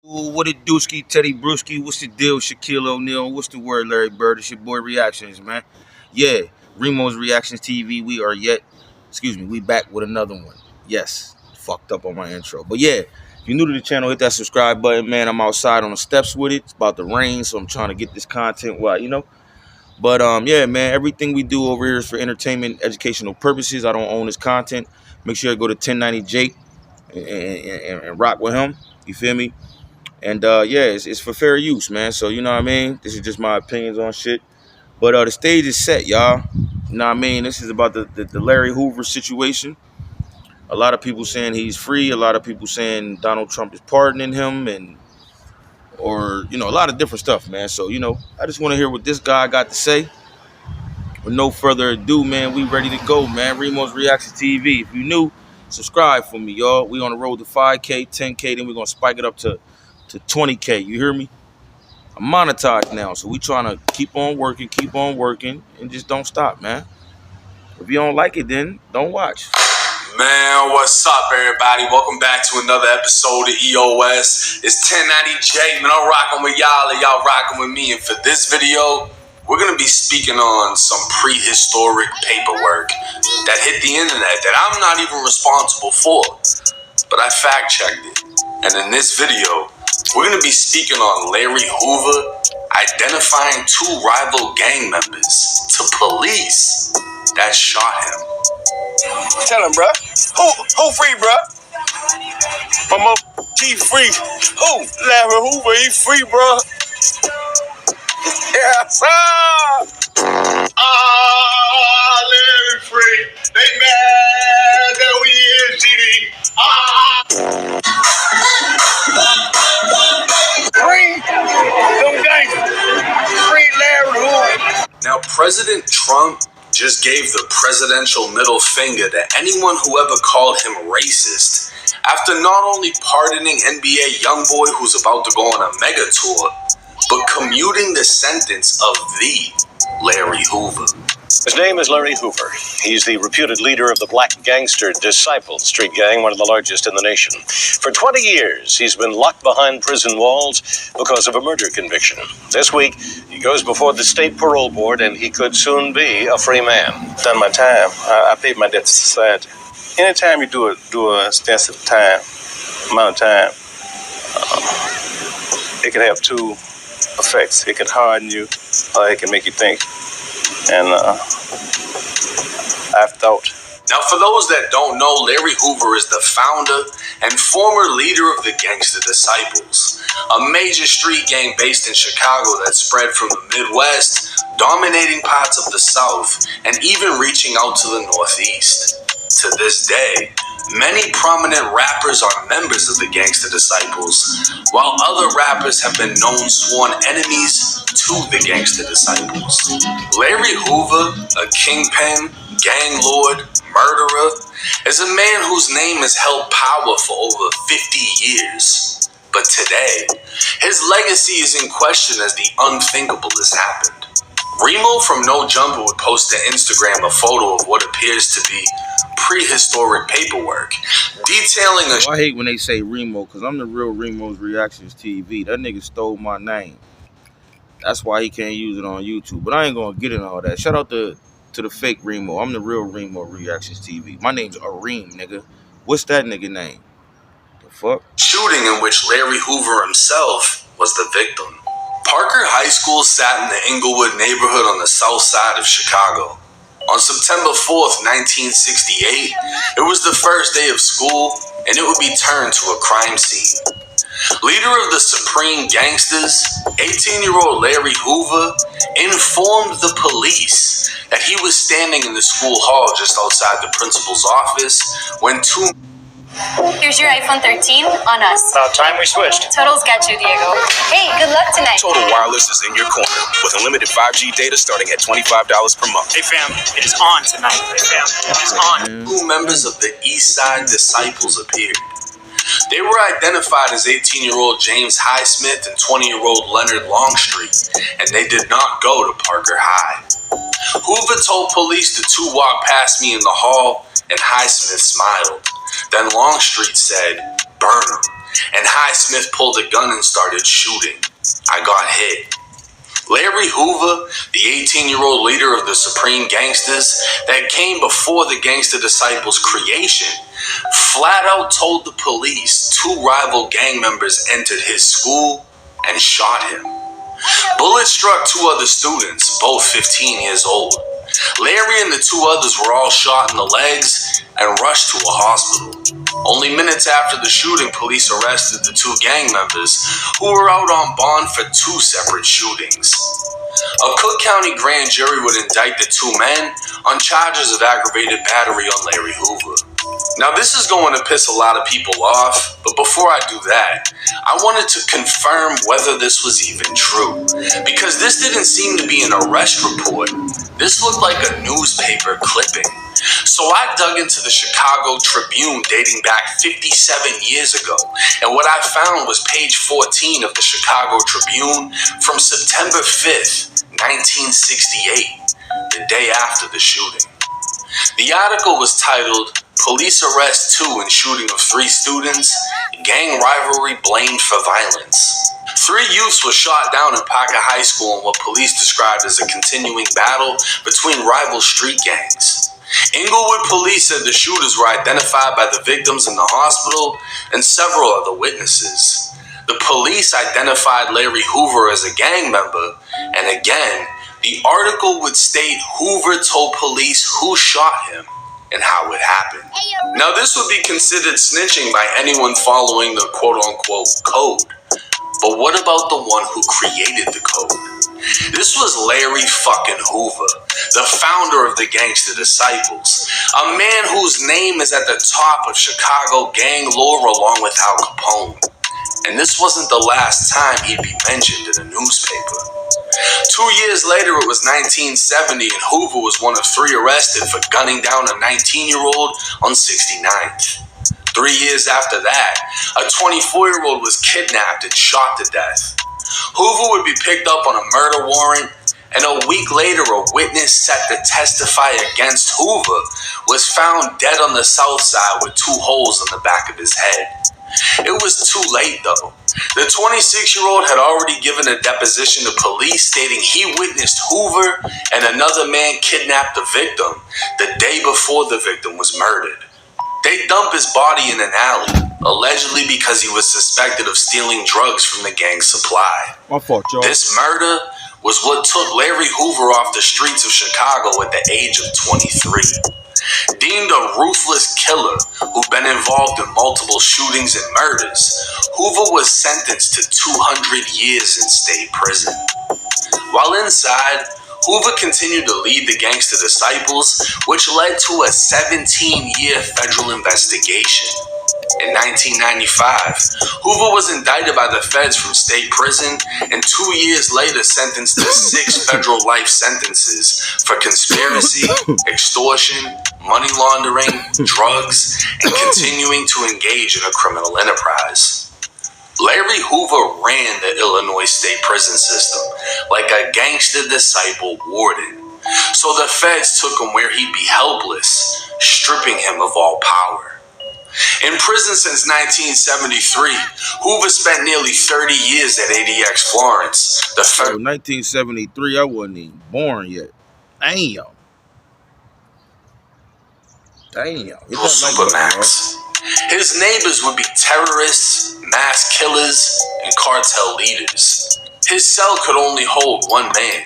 Ooh, what it dooski, Teddy Bruschi? What's the deal, Shaquille O'Neal? What's the word, Larry Bird? It's your boy Reactions, man. Yeah, Remo's Reactions TV. We back with another one. Yes, fucked up on my intro. But yeah, if you're new to the channel, hit that subscribe button, man. I'm outside on the steps with it. It's about to rain, so I'm trying to get this content well. But yeah, man, everything we do over here is for entertainment, educational purposes. I don't own this content. Make sure you go to 1090 Jake and rock with him. You feel me? And yeah, it's for fair use, man. So you know what I mean? This is just my opinions on shit. But the stage is set, y'all. You know what I mean? This is about the Larry Hoover situation. A lot of people saying he's free. A lot of people saying Donald Trump is pardoning him, or a lot of different stuff, man. So I just want to hear what this guy got to say. With no further ado, man, we ready to go, man. Remo's Reaction TV. If you new, subscribe for me, y'all. We on the road to 5K, 10K, then we're gonna spike it up to 20K. You hear me? I'm monetized now, so we trying to keep on working, and just don't stop, man. If you don't like it, then don't watch. Man, what's up, everybody? Welcome back to another episode of EOS. It's 1090J, man. I'm rocking with y'all, and y'all rocking with me. And for this video, we're going to be speaking on some prehistoric paperwork that hit the internet that I'm not even responsible for, but I fact-checked it. And in this video, we're going to be speaking on Larry Hoover identifying two rival gang members to police that shot him. Tell him, bruh. Who free, bruh? My he free. Who? Larry Hoover, he free, bruh. Yes, sir. Larry free. They mad that we in GD. Free them gangsters. Free Larry Hoover. Now, President Trump just gave the presidential middle finger to anyone who ever called him racist after not only pardoning NBA YoungBoy who's about to go on a mega tour, but commuting the sentence of the Larry Hoover. His name is Larry Hoover. He's the reputed leader of the black gangster Disciple Street Gang, one of the largest in the nation. For 20 years, he's been locked behind prison walls because of a murder conviction. This week, he goes before the state parole board, and he could soon be a free man. Done my time. I paid my debt to society. Anytime you do a extensive amount of time, it can have two effects. It can harden you, or it can make you think. And I've thought. Now, for those that don't know, Larry Hoover is the founder and former leader of the Gangster Disciples, a major street gang based in Chicago that spread from the Midwest, dominating parts of the South, and even reaching out to the Northeast. To this day, many prominent rappers are members of the Gangster Disciples, while other rappers have been known sworn enemies to the Gangster Disciples. Larry Hoover, a kingpin, gang lord, murderer, is a man whose name has held power for over 50 years. But today, his legacy is in question as the unthinkable has happened. Remo from No Jumper would post to Instagram a photo of what appears to be prehistoric paperwork, detailing I hate when they say Remo, because I'm the real Remo's Reactions TV. That nigga stole my name. That's why he can't use it on YouTube. But I ain't gonna get into all that. Shout out to the fake Remo. I'm the real Remo Reactions TV. My name's Areem, nigga. What's that nigga name? The fuck? Shooting in which Larry Hoover himself was the victim. Parker High School sat in the Inglewood neighborhood on the south side of Chicago. On September 4th, 1968, it was the first day of school, and it would be turned to a crime scene. Leader of the Supreme Gangsters, 18-year-old Larry Hoover informed the police that he was standing in the school hall just outside the principal's office when two... Here's your iPhone 13 on us. About time we switched. Total's got you, Diego. Hey, good luck tonight. Total Wireless is in your corner with unlimited 5G data starting at $25 per month. Hey fam, it is on tonight. Hey fam, it is on. Two members of the East Side Disciples appeared. They were identified as 18-year-old James Highsmith and 20-year-old Leonard Longstreet, and they did not go to Parker High. Hoover told police the two walked past me in the hall, and Highsmith smiled. Then Longstreet said, "Burn him," and Highsmith pulled a gun and started shooting. I got hit. Larry Hoover, the 18-year-old leader of the Supreme Gangsters that came before the Gangster Disciples' creation, flat out told the police 2 rival gang members entered his school and shot him. Bullets struck 2 other students, both 15 years old. Larry and the 2 others were all shot in the legs and rushed to a hospital. Only minutes after the shooting, police arrested the 2 gang members who were out on bond for 2 separate shootings. A Cook County grand jury would indict the 2 men on charges of aggravated battery on Larry Hoover. Now, this is going to piss a lot of people off, but before I do that, I wanted to confirm whether this was even true, because this didn't seem to be an arrest report. This looked like a newspaper clipping. So I dug into the Chicago Tribune dating back 57 years ago, and what I found was page 14 of the Chicago Tribune from September 5th, 1968, the day after the shooting. The article was titled, "Police Arrest 2 in Shooting of 3 Students, Gang Rivalry Blamed for Violence." 3 youths were shot down in Parker High School in what police described as a continuing battle between rival street gangs. Inglewood police said the shooters were identified by the victims in the hospital and several other witnesses. The police identified Larry Hoover as a gang member, and again, the article would state Hoover told police who shot him and how it happened. Now, this would be considered snitching by anyone following the quote-unquote code. But what about the one who created the code? This was Larry fucking Hoover, the founder of the Gangster Disciples, a man whose name is at the top of Chicago gang lore along with Al Capone. And this wasn't the last time he'd be mentioned in a newspaper. 2 years later, it was 1970, and Hoover was one of 3 arrested for gunning down a 19-year-old on 69th. 3 years after that, a 24-year-old was kidnapped and shot to death. Hoover would be picked up on a murder warrant, and a week later, a witness set to testify against Hoover was found dead on the south side with 2 holes in the back of his head. It was too late, though. The 26-year-old had already given a deposition to police stating he witnessed Hoover and another man kidnap the victim the day before the victim was murdered. They dumped his body in an alley, allegedly because he was suspected of stealing drugs from the gang's supply. My fault, y'all. This murder was what took Larry Hoover off the streets of Chicago at the age of 23. Deemed a ruthless killer who'd been involved in multiple shootings and murders, Hoover was sentenced to 200 years in state prison. While inside, Hoover continued to lead the Gangster Disciples, which led to a 17-year federal investigation. In 1995, Hoover was indicted by the feds from state prison and 2 years later sentenced to 6 federal life sentences for conspiracy, extortion, money laundering, drugs, and continuing to engage in a criminal enterprise. Larry Hoover ran the Illinois state prison system like a gangster disciple warden. So the feds took him where he'd be helpless, stripping him of all power. In prison since 1973, Hoover spent nearly 30 years at ADX Florence. The So 1973, I wasn't even born yet. Damn. Supermax. His neighbors would be terrorists, mass killers, and cartel leaders. His cell could only hold 1 man.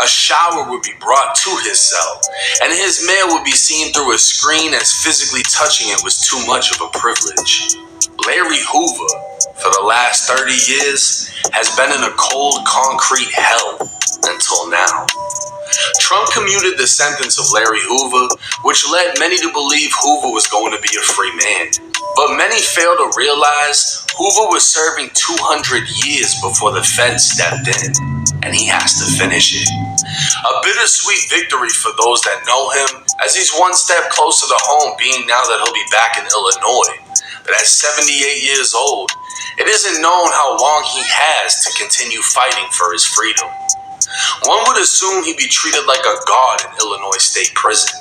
A shower would be brought to his cell, and his mail would be seen through a screen as physically touching it was too much of a privilege. Larry Hoover, for the last 30 years, has been in a cold concrete hell until now. Trump commuted the sentence of Larry Hoover, which led many to believe Hoover was going to be a free man. But many fail to realize Hoover was serving 200 years before the feds stepped in, and he has to finish it. A bittersweet victory for those that know him, as he's one step closer to home, being now that he'll be back in Illinois. But at 78 years old, it isn't known how long he has to continue fighting for his freedom. One would assume he'd be treated like a god in Illinois State Prison.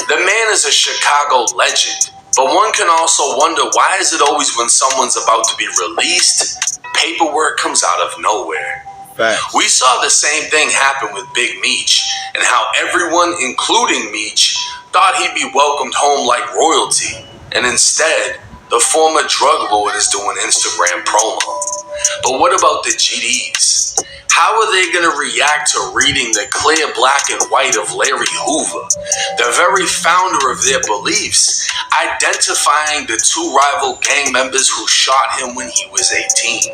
The man is a Chicago legend, But one can also wonder, why is it always when someone's about to be released, paperwork comes out of nowhere? Facts. We saw the same thing happen with Big Meech, and how everyone, including Meech, thought he'd be welcomed home like royalty, and instead, the former drug lord is doing Instagram promo. But what about the GDs? How are they going to react to reading the clear black and white of Larry Hoover, the very founder of their beliefs, identifying the two rival gang members who shot him when he was 18?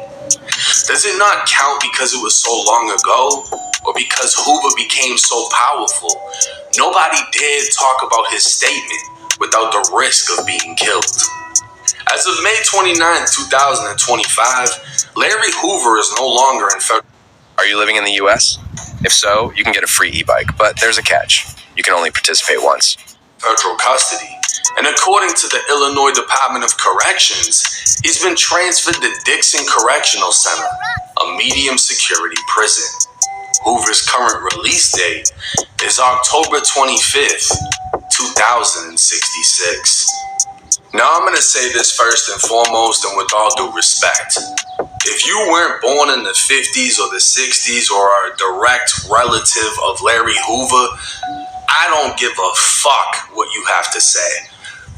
Does it not count because it was so long ago, or because Hoover became so powerful? Nobody dared talk about his statement without the risk of being killed. As of May 29, 2025, Larry Hoover is no longer in federal. Are you living in the U.S.? If so, you can get a free e-bike, but there's a catch. You can only participate once. Federal custody. And according to the Illinois Department of Corrections, he's been transferred to Dixon Correctional Center, a medium security prison. Hoover's current release date is October 25th, 2066. Now, I'm going to say this first and foremost, and with all due respect. If you weren't born in the 50s or the 60s or are a direct relative of Larry Hoover, I don't give a fuck what you have to say.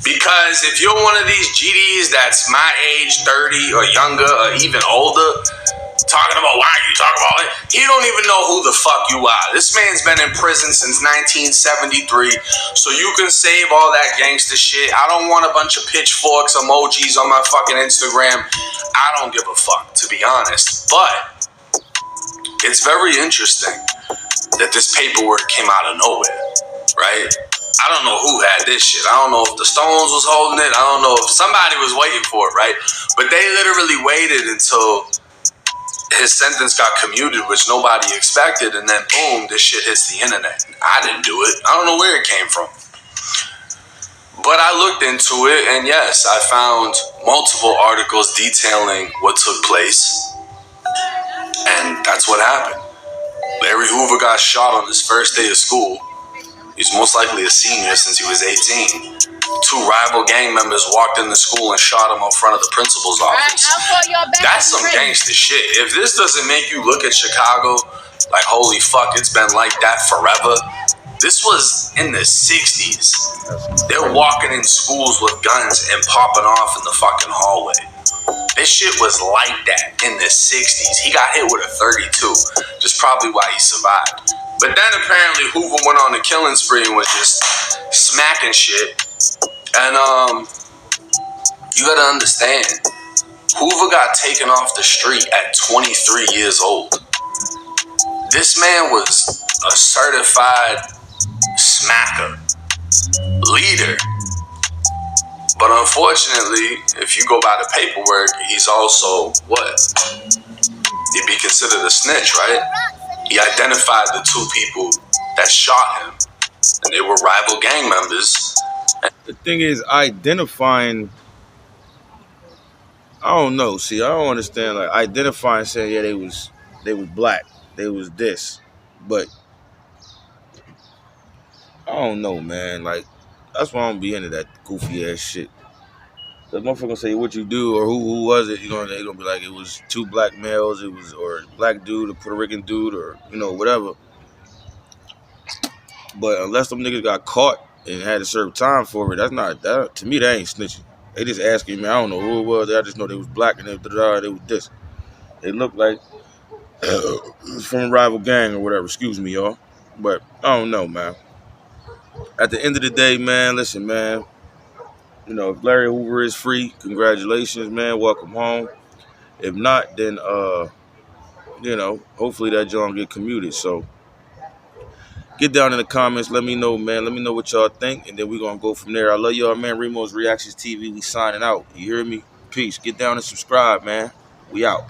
Because if you're one of these GDs that's my age, 30 or younger or even older, talking about why you talk about it, he don't even know who the fuck you are. This man's been in prison since 1973, so you can save all that gangster shit. I don't want a bunch of pitchforks emojis on my fucking Instagram. I don't give a fuck, to be honest. But it's very interesting that this paperwork came out of nowhere, right? I don't know who had this shit. I don't know if the Stones was holding it. I don't know if somebody was waiting for it, right? But they literally waited until his sentence got commuted, which nobody expected, and then boom, this shit hits the internet. I didn't do it. I don't know where it came from. But I looked into it, and yes, I found multiple articles detailing what took place, and that's what happened. Larry Hoover got shot on his first day of school. He's most likely a senior since he was 18. Two rival gang members walked into school and shot him in front of the principal's office. That's some gangster shit. If this doesn't make you look at Chicago like, holy fuck, it's been like that forever. This was in the 60s. They're walking in schools with guns and popping off in the fucking hallway. This shit was like that in the 60s. He got hit with a 32, which is probably why he survived. But then apparently Hoover went on a killing spree and was just smacking shit. And you gotta understand, Hoover got taken off the street at 23 years old. This man was a certified smacker, leader. But unfortunately, if you go by the paperwork, he's also what? He'd be considered a snitch, right? He identified the two people that shot him, and they were rival gang members. The thing is, identifying, I don't know. See, I don't understand. Like, identifying, saying, yeah, they was black, they was this, but I don't know, man. Like, that's why I don't be into that goofy ass shit. The motherfucker say what you do or who was it? You know, they gonna be like it was two black males, it was or a black dude, a Puerto Rican dude, or whatever. But unless them niggas got caught and had to serve time for it, that's not that. To me, that ain't snitching. They just asking me. I don't know who it was. I just know they was black and they was this. They looked like from a rival gang or whatever. Excuse me, y'all. But I don't know, man. At the end of the day, man, listen, man. If Larry Hoover is free, congratulations, man. Welcome home. If not, then hopefully that John get commuted. So get down in the comments. Let me know, man. Let me know what y'all think, and then we're gonna go from there. I love y'all, man. Remo's Reactions TV. We signing out. You hear me? Peace. Get down and subscribe, man. We out.